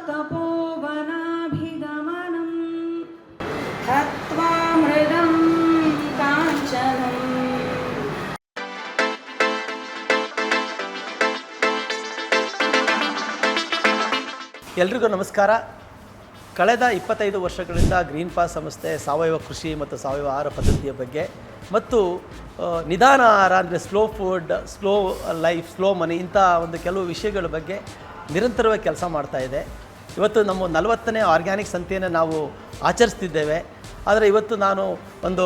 तपोवनाभिगमनं हत्वा मृदं काञ्चनम्. ಎಲ್ರಿಗೂ ನಮಸ್ಕಾರ. ಕಳೆದ 25 ವರ್ಷಗಳಿಂದ ಗ್ರೀನ್ ಪಾಸ್ ಸಂಸ್ಥೆ ಸಾವಯವ ಕೃಷಿ ಮತ್ತು ಸಾವಯವ ಆಹಾರ ಪದ್ಧತಿಯ ಬಗ್ಗೆ ಮತ್ತು ನಿಧಾನ ಆಹಾರ ಅಂದರೆ slow food, slow life, slow money ಇಂಥ ಒಂದು ಕೆಲವು ವಿಷಯಗಳ ಬಗ್ಗೆ ನಿರಂತರವಾಗಿ ಕೆಲಸ ಮಾಡ್ತಾ ಇದೆ. ಇವತ್ತು ನಮ್ಮ 40ನೇ ಆರ್ಗ್ಯಾನಿಕ್ ಸಂತೆಯನ್ನು ನಾವು ಆಚರಿಸ್ತಿದ್ದೇವೆ. ಆದರೆ ಇವತ್ತು ನಾನು ಒಂದು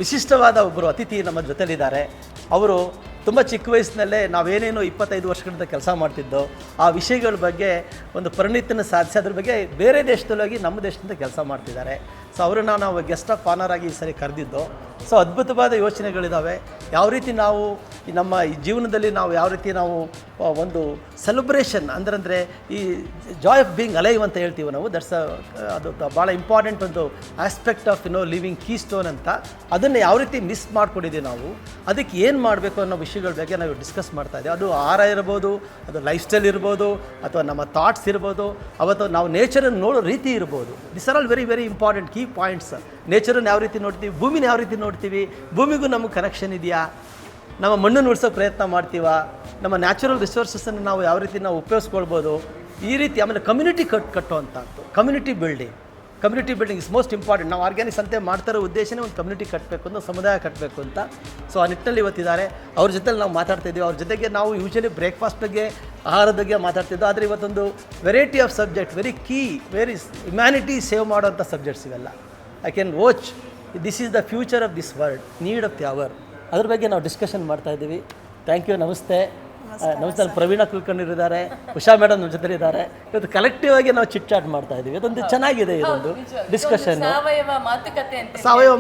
ವಿಶಿಷ್ಟವಾದ ಒಬ್ಬರು ಅತಿಥಿ ನಮ್ಮ ಜೊತೆಲಿದ್ದಾರೆ. ಅವರು ತುಂಬ ಚಿಕ್ಕ ವಯಸ್ಸಿನಲ್ಲೇ ನಾವೇನೇನು 25 ವರ್ಷಗಳಿಂದ ಕೆಲಸ ಮಾಡ್ತಿದ್ದೋ ಆ ವಿಷಯಗಳ ಬಗ್ಗೆ ಒಂದು ಪರಿಣಿತಿಯನ್ನು ಸಾಧಿಸಿ ಅದ್ರ ಬಗ್ಗೆ ಬೇರೆ ದೇಶದಲ್ಲೋಗಿ ನಮ್ಮ ದೇಶದಿಂದ ಕೆಲಸ ಮಾಡ್ತಿದ್ದಾರೆ. ಸೊ ಅವರನ್ನು ನಾವು ಗೆಸ್ಟ್ ಆಫ್ ಆನರ್ ಆಗಿ ಈ ಸರಿ ಕರೆದಿದ್ದು. ಸೊ ಅದ್ಭುತವಾದ ಯೋಚನೆಗಳಿದ್ದಾವೆ. ಯಾವ ರೀತಿ ನಾವು ನಮ್ಮ ಈ ಜೀವನದಲ್ಲಿ ನಾವು ಯಾವ ರೀತಿ ನಾವು ಒಂದು ಸೆಲೆಬ್ರೇಷನ್ ಅಂದರೆ ಈ ಜಾಯ್ ಆಫ್ ಬೀಯಿಂಗ್ ಅಲೈವ್ ಅಂತ ಹೇಳ್ತೀವಿ ನಾವು. ಅದು ಭಾಳ ಇಂಪಾರ್ಟೆಂಟ್ ಒಂದು aspect of living key stone ಅಂತ. ಅದನ್ನು ಯಾವ ರೀತಿ ಮಿಸ್ ಮಾಡ್ಕೊಂಡಿದ್ದೀವಿ ನಾವು, ಅದಕ್ಕೆ ಏನು ಮಾಡಬೇಕು ಅನ್ನೋ ವಿಷಯಗಳ ಬಗ್ಗೆ ನಾವು ಡಿಸ್ಕಸ್ ಮಾಡ್ತಾ ಇದ್ದೀವಿ. ಅದು ಆಹಾರ ಇರ್ಬೋದು, ಅದು ಲೈಫ್ ಸ್ಟೈಲ್ ಇರ್ಬೋದು, ಅಥವಾ ನಮ್ಮ ಥಾಟ್ಸ್ ಇರ್ಬೋದು, ಅವತ್ತು ನಾವು ನೇಚರನ್ನು ನೋಡೋ ರೀತಿ ಇರ್ಬೋದು. This are all very very important key points. ನೇಚರನ್ನು ಯಾವ ರೀತಿ ನೋಡ್ತೀವಿ, ಭೂಮಿನ ಯಾವ ರೀತಿ ನೋಡ್ತೀವಿ, ಭೂಮಿಗೂ ನಮಗೆ ಕನೆಕ್ಷನ್ ಇದೆಯಾ, ನಮ್ಮ ಮಣ್ಣನ್ನು ಉಳಿಸೋ ಪ್ರಯತ್ನ ಮಾಡ್ತೀವ, ನಮ್ಮ ನ್ಯಾಚುರಲ್ ರಿಸೋರ್ಸಸ್ಸನ್ನು ನಾವು ಯಾವ ರೀತಿ ನಾವು ಉಪಯೋಗಿಸ್ಕೊಳ್ಬೋದು, ಈ ರೀತಿ. ಆಮೇಲೆ ಕಮ್ಯುನಿಟಿ ಕಟ್ಟುವಂಥದ್ದು, community building is most important. ನಾವು ಆರ್ಗ್ಯಾನಿಕ್ ಸಂತೆ ಮಾಡ್ತಾರೋ ಉದ್ದೇಶನೇ ಒಂದು ಕಮ್ಯುನಿಟಿ ಕಟ್ಟಬೇಕು ಅಂತ, ಸಮುದಾಯ ಕಟ್ಟಬೇಕು ಅಂತ. ಸೊ ಆ ನಿಟ್ಟಿನಲ್ಲಿ ಇವತ್ತಿದ್ದಾರೆ. ಅವ್ರ ಜೊತೆಲಿ ನಾವು ಮಾತಾಡ್ತಾಯಿದ್ದೀವಿ. ಅವ್ರ ಜೊತೆಗೆ ನಾವು ಯೂಶಲಿ ಬ್ರೇಕ್ಫಾಸ್ಟ್ ಬಗ್ಗೆ, ಆಹಾರದ ಬಗ್ಗೆ ಮಾತಾಡ್ತಿದ್ದೋ. ಆದರೆ ಇವತ್ತೊಂದು variety of subject, very key, very humanity save ಮಾಡೋಂಥ ಸಬ್ಜೆಕ್ಟ್ಸ್ ಇವೆಲ್ಲ. I can watch this is the future of this world, need of the hour. ಅದ್ರ ಬಗ್ಗೆ ನಾವು ಡಿಸ್ಕಷನ್ ಮಾಡ್ತಾ ಇದ್ದೀವಿ. Thank you. ನಮಸ್ತೆ. ನಮಸ್ತೆ. ಪ್ರವೀಣ ಕುಲಕರ್ಣಿರಿದ್ದಾರೆ, ಉಷಾ ಮೇಡಮ್ ನಮ್ಮ ಜೊತೆ ಇದ್ದಾರೆ. ಇವತ್ತು ಕಲೆಕ್ಟಿವ್ ಆಗಿ ನಾವು ಚಿಟ್ ಚಾಟ್ ಮಾಡ್ತಾ ಇದ್ದೀವಿ. ಇದೊಂದು ಚೆನ್ನಾಗಿದೆ, ಇದೊಂದು ಡಿಸ್ಕಷನ್, ಸಾವಯವ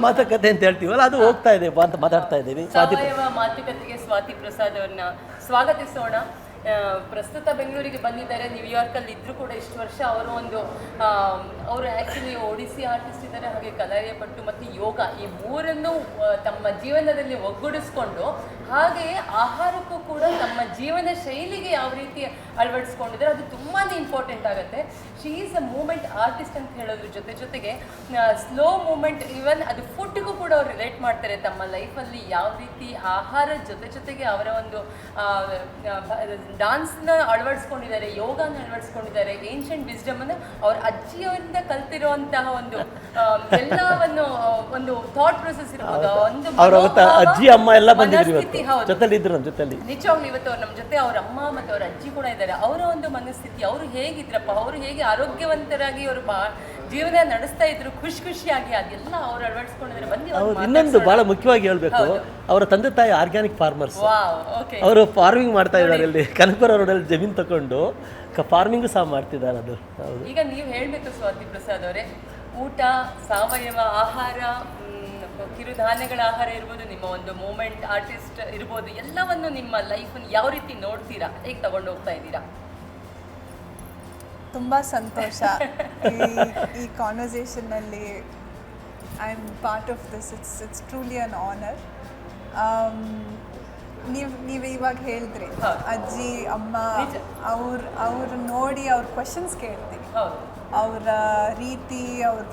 ಮಾತುಕತೆ ಅಂತ ಹೇಳ್ತೀವಲ್ಲ, ಅದು ಹೋಗ್ತಾ ಇದೆ ಅಂತ ಮಾತಾಡ್ತಾ ಇದ್ದೀವಿ. ಸಾವಯವ ಮಾತುಕತೆಗೆ ಸ್ವಾತಿ ಪ್ರಸಾದ್ ಅವ್ರನ್ನ ಸ್ವಾಗತಿಸೋಣ. ಪ್ರಸ್ತುತ ಬೆಂಗಳೂರಿಗೆ ಬಂದಿದ್ದಾರೆ. ನ್ಯೂಯಾರ್ಕಲ್ಲಿ ಇದ್ದರೂ ಕೂಡ ಇಷ್ಟು ವರ್ಷ ಅವರು ಆ್ಯಕ್ಚುಲಿ ಒಡಿಸಿ ಆರ್ಟಿಸ್ಟ್ ಇದ್ದಾರೆ, ಹಾಗೆ ಕಲಾರಿಯ ಪಟ್ಟು ಮತ್ತು ಯೋಗ, ಈ ಮೂರನ್ನು ತಮ್ಮ ಜೀವನದಲ್ಲಿ ಒಗ್ಗೂಡಿಸ್ಕೊಂಡು, ಹಾಗೆಯೇ ಆಹಾರಕ್ಕೂ ಕೂಡ ತಮ್ಮ ಜೀವನ ಶೈಲಿಗೆ ಯಾವ ರೀತಿ ಅಳವಡಿಸ್ಕೊಂಡಿದ್ದಾರೆ ಅದು ತುಂಬಾ ಇಂಪಾರ್ಟೆಂಟ್ ಆಗುತ್ತೆ. She is a moment artist ಅಂತ ಹೇಳೋದ್ರ ಜೊತೆಗೆ ಸ್ಲೋ ಮೂಮೆಂಟ್, ಈವನ್ ಅದು ಫುಡ್ಗೂ ಕೂಡ ಅವ್ರು ರಿಲೇಟ್ ಮಾಡ್ತಾರೆ. ತಮ್ಮ ಲೈಫಲ್ಲಿ ಯಾವ ರೀತಿ ಆಹಾರ ಜೊತೆಗೆ ಅವರ ಒಂದು ಡಾನ್ಸ್ನ ಅಳವಡಿಸ್ಕೊಂಡಿದ್ದಾರೆ, ಯೋಗನ ಅಳವಡಿಸ್ಕೊಂಡಿದ್ದಾರೆ, ಏನ್ಷಂಟ್ ವಿಸ್ಡಮನ್ನು ಅವ್ರ ಅಜ್ಜಿಯವರಿಂದ ಕಲ್ತಿರುವಂತಹ ಒಂದು ಎಲ್ಲವನ್ನು ಒಂದು ಥಾಟ್ ಪ್ರೊಸೆಸ್ ಇರ್ಬೋದು, ಒಂದು ಅಜ್ಜಿ ಅಮ್ಮ ಎಲ್ಲ ಬಂದಿದ್ರು ನಿಜವಾಗ್ಲೂ ಇವತ್ತು ಅವ್ರು ನಮ್ಮ ಜೊತೆ ಅವ್ರ ಅಮ್ಮ ಮತ್ತು ಅವ್ರ ಅಜ್ಜಿ ಕೂಡ ಇದ್ದಾರೆ. ಅವರ ಒಂದು ಮನಸ್ಥಿತಿ, ಅವರು ಹೇಗಿದ್ರಪ್ಪ, ಅವರು ಹೇಗೆ ಆರೋಗ್ಯವಂತರಾಗಿ ಅವರು ಜೀವನ ನಡೆಸ್ತಾ ಇದ್ರು, ಖುಷಿಯಾಗಿ, ಅದೆಲ್ಲ ಅವ್ರು ಅಳವಡಿಸ್ಕೊಂಡಿದ್ದಾರೆ. ಬಂದು ಇನ್ನೊಂದು ಬಹಳ ಮುಖ್ಯವಾಗಿ ಹೇಳ್ಬೇಕು, ಅವರ ತಂದೆ ತಾಯಿ ಆರ್ಗ್ಯಾನಿಕ್ ಫಾರ್ಮರ್ಸ್. ಅವರು ಫಾರ್ಮಿಂಗ್ ಮಾಡ್ತಾ ಇದ್ದಾರೆ. ಇಲ್ಲಿ ಕನಕಪುರ ರೋಡಲ್ಲಿ ಜಮೀನು ತಗೊಂಡು ಫಾರ್ಮಿಂಗ್ ಸಹ ಮಾಡ್ತಿದ್ದಾರೆ. ಅದು ಈಗ ನೀವು ಹೇಳಬೇಕು ಸ್ವಾತಿ ಪ್ರಸಾದ್ ಅವರೇ, ಊಟ, ಸಾವಯವ ಆಹಾರ, ಕಿರುಧಾನ್ಯಗಳ ಆಹಾರ ಇರ್ಬೋದು, ನಿಮ್ಮ ಒಂದು ಮೂಮೆಂಟ್ ಆರ್ಟಿಸ್ಟ್ ಇರ್ಬೋದು, ಎಲ್ಲವನ್ನು ನಿಮ್ಮ ಲೈಫನ್ನು ಯಾವ ರೀತಿ ನೋಡ್ತೀರಾ, ಹೇಗೆ ತಗೊಂಡು ಹೋಗ್ತಾ ಇದ್ದೀರಾ? ತುಂಬ ಸಂತೋಷ ಈ ಕಾನ್ವರ್ಸೇಷನ್ನಲ್ಲಿ I am part of this. It's truly an honour. ನೀವು ಇವಾಗ ಹೇಳಿದ್ರಿ ಅಜ್ಜಿ ಅಮ್ಮ, ಅವ್ರು ನೋಡಿ ಅವ್ರ ಕ್ವಶನ್ಸ್ ಕೇಳ್ತೀವಿ, ಅವರ ರೀತಿ, ಅವ್ರ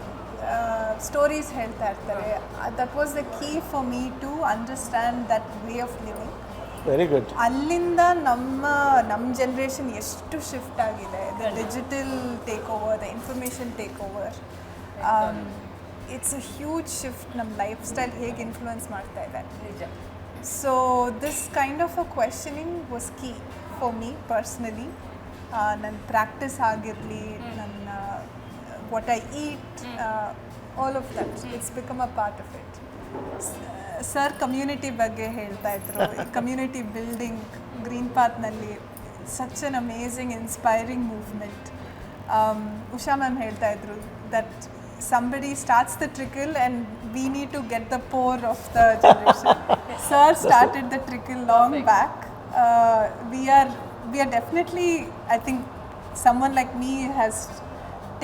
ಸ್ಟೋರೀಸ್ ಹೇಳ್ತಾ ಇರ್ತಾರೆ. That was the key for me to understand that way of living. Very good. ಅಲ್ಲಿಂದ ನಮ್ಮ ಜನ್ರೇಷನ್ ಎಷ್ಟು ಶಿಫ್ಟ್ ಆಗಿದೆ. The digital take over, the information take over, it's a huge shift. ನಮ್ಮ ಲೈಫ್ ಸ್ಟೈಲ್ ಹೇಗೆ influence ಮಾಡ್ತಾ ಇದೆ. So this kind of a questioning was key for me personally. ನನ್ನ practice ಆಗಿರಲಿ, ನನ್ನ what I eat, all of that, it's become a part of it. Sir, community ಬಗ್ಗೆ ಹೇಳ್ತಾ ಇದ್ರು. ಕಮ್ಯುನಿಟಿ ಬಿಲ್ಡಿಂಗ್ ಗ್ರೀನ್ ಪಾತ್ನಲ್ಲಿ such an amazing, inspiring movement. Usha ma'am ಹೇಳ್ತಾ ಇದ್ರು that somebody starts the trickle and we need to get the pour of the generation. Sir started the trickle long back. We are definitely, I think someone like me has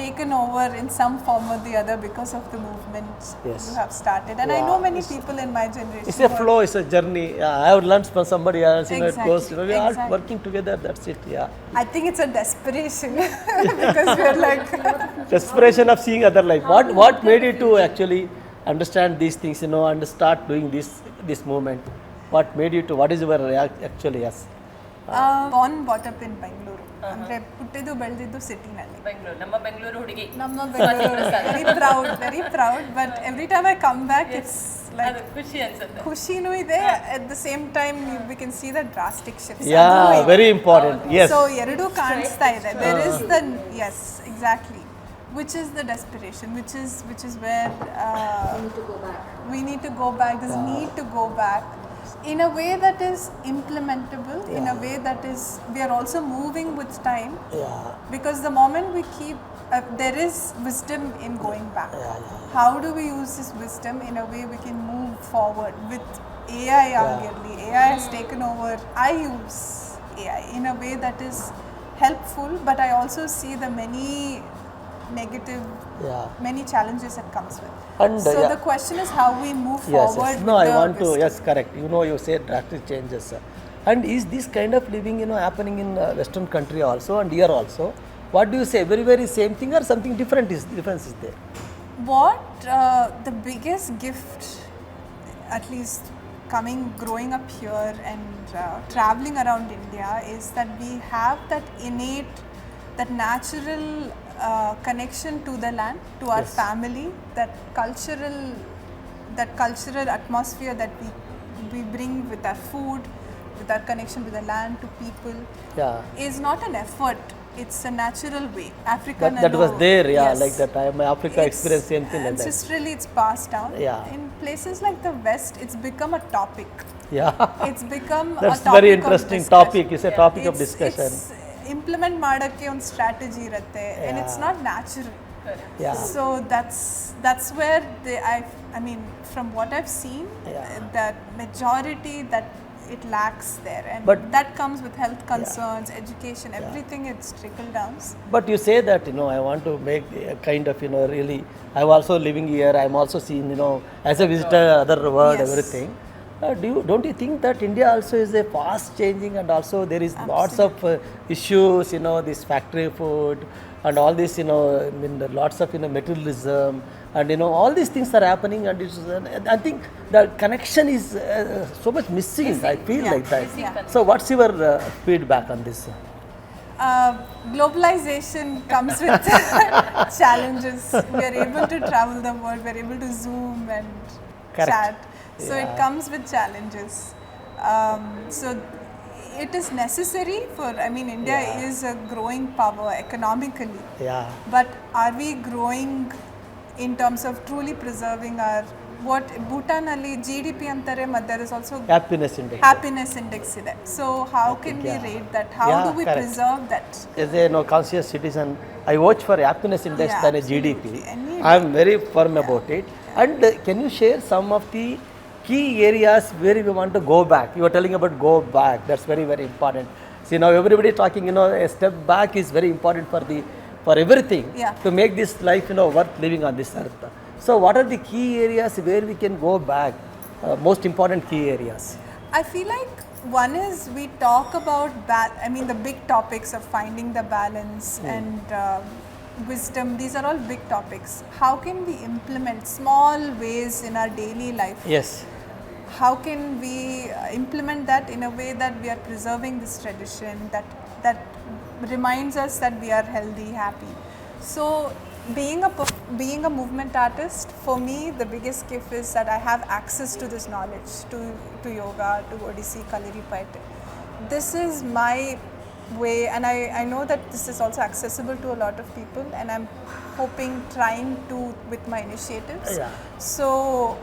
taken over in some form or the other because of the movement Yes. you have started. And I know many people in my generation. It's a who are- flow, it's a journey. I have learned from somebody else, it goes, Exactly, we are all exactly. working together, that's it, yeah. I think it's a desperation because we're like, Desperation of seeing other life. What made you to actually understand these things, and start doing this movement? What made you to, what is your actually, yes? born brought up in Bangalore. ಅಂದ್ರೆ ಹುಟ್ಟಿದ್ದು ಬೆಳೆದಿದ್ದು ಸಿಟಿನಲ್ಲಿ. ಬೆಂಗಳೂರು, ನಮ್ಮ ಬೆಂಗಳೂರು ಹುಡುಗಿ. ನಮ್ಮ Bengaluru very proud but every time I come back it's like ಅದು ಖುಷಿ ಅನ್ಸುತ್ತೆ. ಖುಷಿನೂ ಇದೆ at the same time we can see the drastic shifts. Very important, yes. So ಎರಡೂ ಕಾಣಿಸ್ತಾ ಇದೆ. There is the yes exactly which is the desperation, which is where we need to go back. This need to go back in a way that is implementable, in a way that is we are also moving with time. Because the moment we keep there is wisdom in going back. How do we use this wisdom in a way we can move forward with AI? Arguably AI has taken over. I use AI in a way that is helpful, but I also see the negative, many challenges that comes with. And, so the question is how we move forward. Yes. No, with I the want to, wisdom. yes, correct. You say drastic changes. And is this kind of living, happening in Western country also and here also? What do you say? Very, very same thing or something difference is there? What the biggest gift, at least growing up here and traveling around India, is that we have that innate, that natural connection to the land, to our family, that cultural atmosphere that we bring with our food, with our connection to the land, to people, is not an effort. It's a natural way. Africa That was there, like that. Africa experienced same thing like that. Ancestrally, it's passed down. In places like the West, it's become a topic. It's become a That's topic very interesting of topic. It's a topic of discussion. It's implement ಮಾಡಕ್ಕೆ ಒಂದು strategy ಇರುತ್ತೆ, and it's not natural. So that's where I mean, from what I've seen, that majority that it lacks there, and that comes with health concerns, education, everything. It's trickle downs. But you say that, I want to make a kind of, really, I'm also living here, I'm also seeing, as a visitor, other world, everything. Don't you think that India also is a fast changing, and also there is lots of issues, this factory food and all this, lots of materialism, and all these things are happening, and I think the connection is so much missing. I feel like that. So what's your feedback on this? Globalization comes with challenges. We are able to travel the world, we are able to Zoom and chat. So it comes with challenges. So it is necessary for, India is a growing power economically. But are we growing in terms of truly preserving our, what Bhutan ali GDP antare, but there is also happiness index ide. So how can we rate that? How do we preserve that? As a conscious citizen, I watch for happiness index than a GDP. I am very firm about it. And can you share some of the key areas where we want to go back? You are telling about go back. That's very, very important. See, now everybody talking, a step back is very important for everything to make this life, worth living on this earth. So what are the key areas where we can go back? Most important key areas. I feel like one is we talk about the big topics of finding the balance and wisdom. These are all big topics. How can we implement small ways in our daily life? Yes. How can we implement that in a way that we are preserving this tradition, that reminds us that we are healthy, happy? So being a movement artist, for me the biggest gift is that I have access to this knowledge, to yoga, to Odissi, Kalaripayattu. This is my way, and I know that this is also accessible to a lot of people, and I'm trying to with my initiatives. So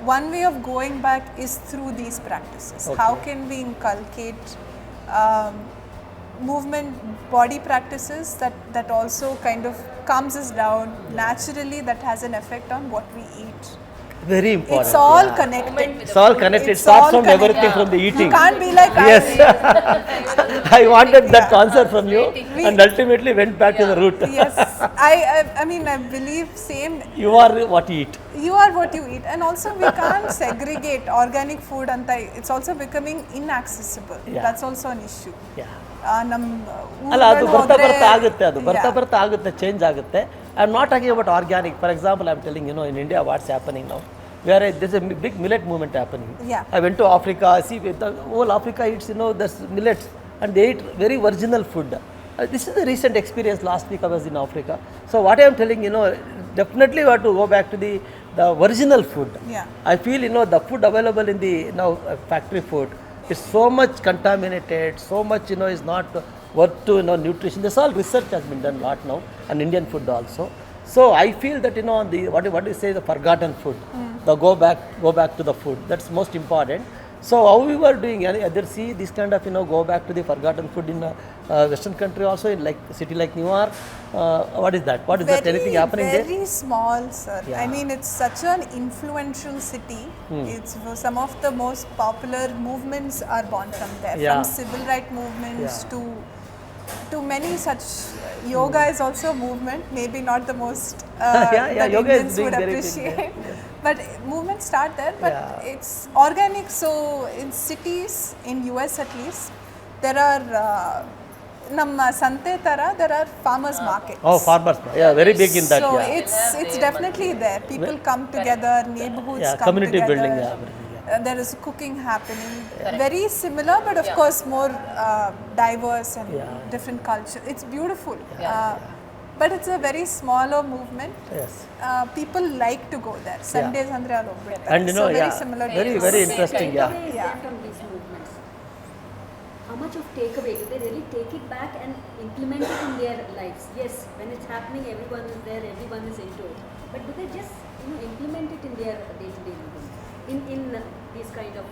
one way of going back is through these practices. How can we inculcate movement, body practices that also kind of calms us down naturally, that has an effect on what we eat. Very important. It's all yeah. connected. It's all connected. It It's starts all from connected. everything from the eating. You can't be like Yes. I wanted that Yeah. answer from you, and ultimately went back to the root. Yes, I mean, I believe same. You are what you eat. You are what you eat, and also we can't segregate organic food. And it's also becoming inaccessible. Yeah. That's also an issue. Yeah. ನಮ್ಮ ಅಲ್ಲ ಅದು ಬರ್ತಾ ಆಗುತ್ತೆ, ಅದು ಬರ್ತಾ ಆಗುತ್ತೆ, change ಆಗುತ್ತೆ. I am not talking about organic. For example I am telling in India what's happening now. There's a big millet movement happening. Yeah. I went to Africa. See, the whole Africa eats this millets, and they eat very original food. This is the recent experience. Last week I was in Africa. So what I am telling, definitely we have to go back to the original food. Yeah. I feel the food available in the factory food is so much contaminated, so much is not worth to nutrition. This all research has been done a lot now, and Indian food also. So I feel that the what do you say, the forgotten food, the go back to the food. That's most important. So how we were doing, either see this kind of go back to the forgotten food in Western country also, in like city like New York. What is that? What is that? Anything happening there? Very small, sir. Yeah. I mean, it's such an influential city. It's some of the most popular movements are born from there. Yeah. From civil rights movements to many such. Yoga is also a movement. Maybe not the most that yoga is Indians doing would very big appreciate. But movements start there. But it's organic. So in cities, in US at least, there are. ನಮ್ಮ ಸಂತೆ ತರ there are farmers markets. Oh, farmers market. Yeah, very big in that. So Yeah. it's definitely there. People come together, neighborhoods Yeah, come community together. building. Yeah. There is cooking happening. Very similar, but of course more diverse and different culture. It's beautiful. But it's a very smaller movement. Yes. People like to go there. Sundays andre all hogbirtare. And so very similar. very to very us. interesting. Yeah. Yeah. From these movements, how much of takeaway do they really take it back and implement it in their lives? Yes, when it's happening, everyone is there, everyone is into it. But do they just implement it in their day-to-day living? In these kind of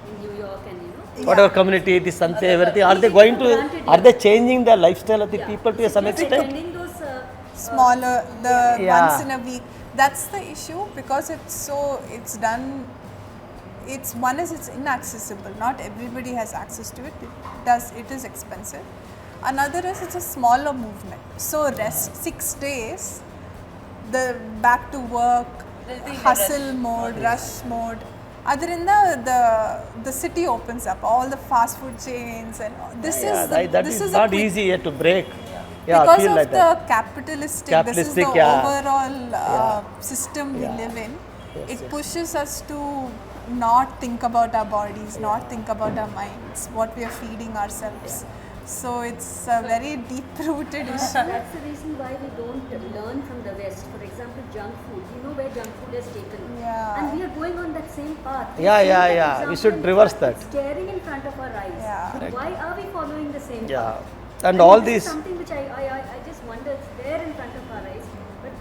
in New York and Whatever community, the Santhe, everything, are they going to? Are they changing the lifestyle of the people to some extent? attending those Smaller, the Yeah. once in a week. That's the issue because it's done. It's inaccessible. Not everybody has access to it. It is expensive. Another is it's a smaller movement. So rest 6 days, the back to work, hustle mode, rush mode. Adrinda the city opens up. All the fast food chains and this is is not a quick, easy yet to break. Yeah, I because feel of like the that. capitalistic, this is Capitalistic, the yeah. overall system we live in. It pushes us to not think about our bodies, not think about our minds, what we are feeding ourselves. So it's a very deep-rooted issue. That's the reason why we don't learn from the West. For example, junk food. You know where junk food has taken. Yeah. And we are going on that same path. We Yeah, see yeah, that yeah. example We should in reverse fact, that. it's staring in front of our eyes. Yeah. Why are we following the same path? Yeah, and all this these. is something which I just wonder. It's there in front of our eyes. But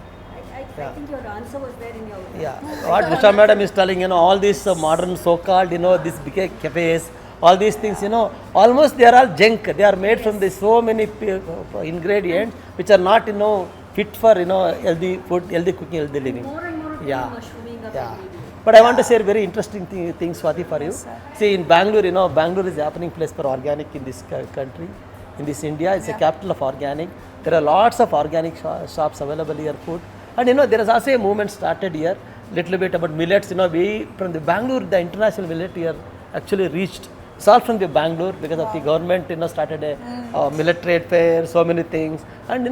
I think your answer was there in your. Yeah, what Usha madam is telling, all these modern so-called, these big cafes, all these things, almost they are all junk. They are made from so many ingredients which are not, fit for, healthy food, healthy cooking, healthy living. More and more Yeah. mushrooming up Yeah. every day. But I want to share very interesting thing, Swati, for you. See, in Bangalore, Bangalore is a happening place for organic in this country, in this India. It's a capital of organic. There are lots of organic shops available here, food. And there is also a movement started here, little bit about millets. We from the Bangalore, the international millet here actually reached. It's all from the Bangalore because of the government, started a millet trade fair, so many things. And,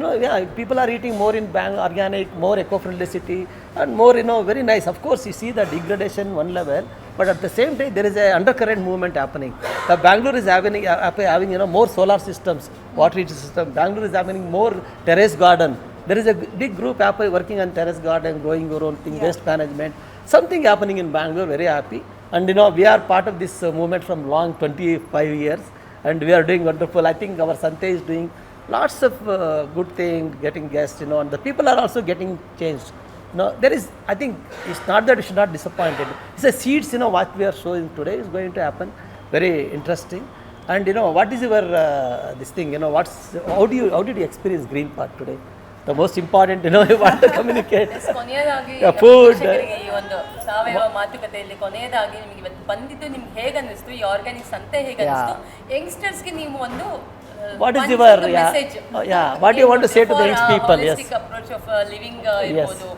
people are eating more in organic, more eco-friendly city and more, very nice. Of course, you see the degradation one level, but at the same time, there is a undercurrent movement happening. The Bangalore is having more solar systems, water heating system. Bangalore is having more terrace garden. There is a big group working on terrace garden, growing your own thing, waste management. Something happening in Bangalore, very happy. And we are part of this movement from long 25 years and we are doing wonderful. I think our Santhe is doing lots of good things, getting guests, and the people are also getting changed. There is, I think, it's not that you should not disappointed. It's a seeds, what we are showing today is going to happen. Very interesting. And what is your this thing? How did you experience Green Park today? The most important you want to communicate. ಕೊನೆಯದಾಗಿ food ಪ್ರೇಕ್ಷಕರಿಗೆ ಈ ಒಂದು ಸಾವಯವ ಮಾತುಕತೆಯಲ್ಲಿ ಕೊನೆಯದಾಗಿ ನಿಮಗೆ ಇವತ್ತು ಬಂದಿದ್ದು ನಿಮ್ಗೆ ಹೇಗೆ ಅನ್ನಿಸ್ತು, ಈ ಆರ್ಗ್ಯಾನಿಕ್ ಸಂತೆ ಹೇಗೆ ಅನ್ನಿಸ್ತು, ಯಂಗ್ಸ್ಟರ್ಸ್ಗೆ ನೀವು ಒಂದು what is your message, what you want to say to the young people? Yes, holistic approach of living ಇರ್ಬೋದು,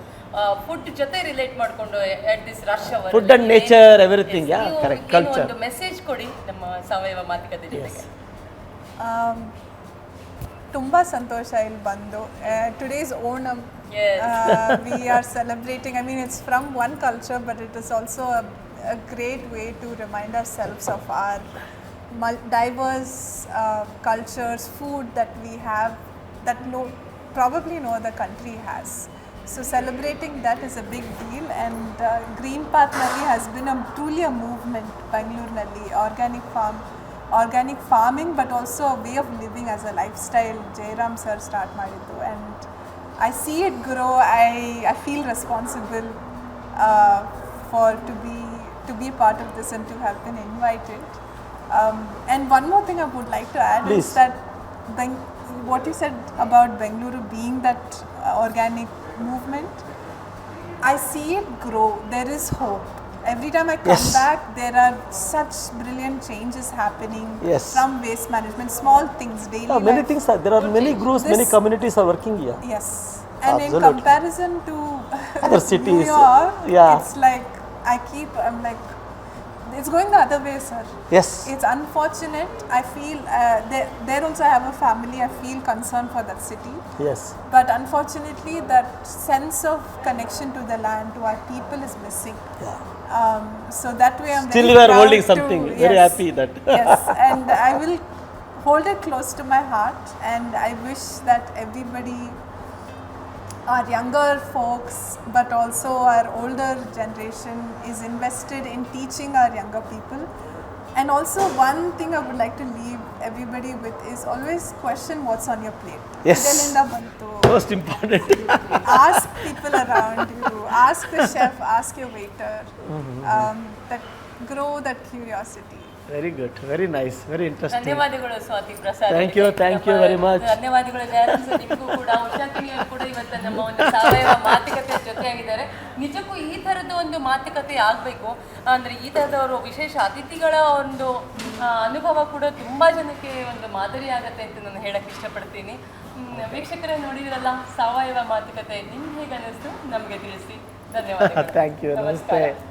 ಫುಡ್ ಜೊತೆ ರಿಲೇಟ್ ಮಾಡ್ಕೊಂಡು at this rush hour, food and nature, everything, yeah, correct, culture. ಒಂದು message ಕೊಡಿ ನಮ್ಮ ಸಾವಯವ ಮಾತುಕತೆ ಜೊತೆಗೆ. ತುಂಬ ಸಂತೋಷ ಇಲ್ಲಿ ಬಂದು. Today's Onam, Yes. we are celebrating, I mean it's from one culture but it is also a great way to remind ourselves of our diverse cultures, food that we have that probably no other country has. So celebrating that is a big deal, and Green Path Nalli has been truly a movement, Bangalore Nalli, organic farming but also a way of living as a lifestyle. Jairam sir start madiddu and I see it grow. I feel responsible to be a part of this and to have been invited. And one more thing I would like to add Please. is that what you said about Bengaluru being that organic movement, I see it grow. There is hope. Every time I come Yes. back, there are such brilliant changes happening Yes. from waste management, small things, daily Many life. things are there. Are many groups, many This- communities are working here. Yes, and in Absolutely. comparison to Other New cities, York, yeah. it's like I'm like, it's going the other way, sir. Yes, It's unfortunate. I feel there also I have a family. I feel concerned for that city. yes, But unfortunately, that sense of connection to the land, to our people is missing. yeah. So that way I'm Still very you are proud holding to- something. Very yes, happy that. yes, and I will hold it close to my heart, and I wish that everybody, our younger folks but also our older generation, is invested in teaching our younger people. And also one thing I would like to leave everybody with is always question what's on your plate. Yes. Idelinda bantu. Most important. Ask people around you, ask the chef, ask your waiter. That grow that curiosity. Very good. Very nice. Very interesting. ಧನ್ಯವಾದಗಳು Swati Prasad. Thank you very much. ಧನ್ಯವಾದಗಳು Jayaram sir, ನಿಮಗೂ ಕೂಡ, ಉಷಾಕಿನಿಯವರು ಕೂಡ ಇವತ್ತು ನಮ್ಮ ಒಂದು ಸಾವಯವ ಮಾತುಕತೆ ಜೊತೆಯಾಗಿದ್ದಾರೆ. ನಿಜಕ್ಕೂ ಈ ಥರದ ಒಂದು ಮಾತುಕತೆ ಆಗಬೇಕು ಅಂದರೆ ಈ ಥರದವರು ವಿಶೇಷ ಅತಿಥಿಗಳ ಒಂದು ಅನುಭವ ಕೂಡ ತುಂಬ ಜನಕ್ಕೆ ಒಂದು ಮಾದರಿ ಆಗುತ್ತೆ ಅಂತ ನಾನು ಹೇಳಕ್ಕೆ ಇಷ್ಟಪಡ್ತೀನಿ. ವೀಕ್ಷಕರೇ ನೋಡಿದ್ರಲ್ಲ ಸಾವಯವ ಮಾತುಕತೆ, ನಿಮ್ಗೆ ಹೇಗೆ ಅನ್ನಿಸ್ತು ನಮಗೆ ತಿಳಿಸಿ. ಧನ್ಯವಾದಗಳು. Thank you. ನಮಸ್ಕಾರ. Namaste.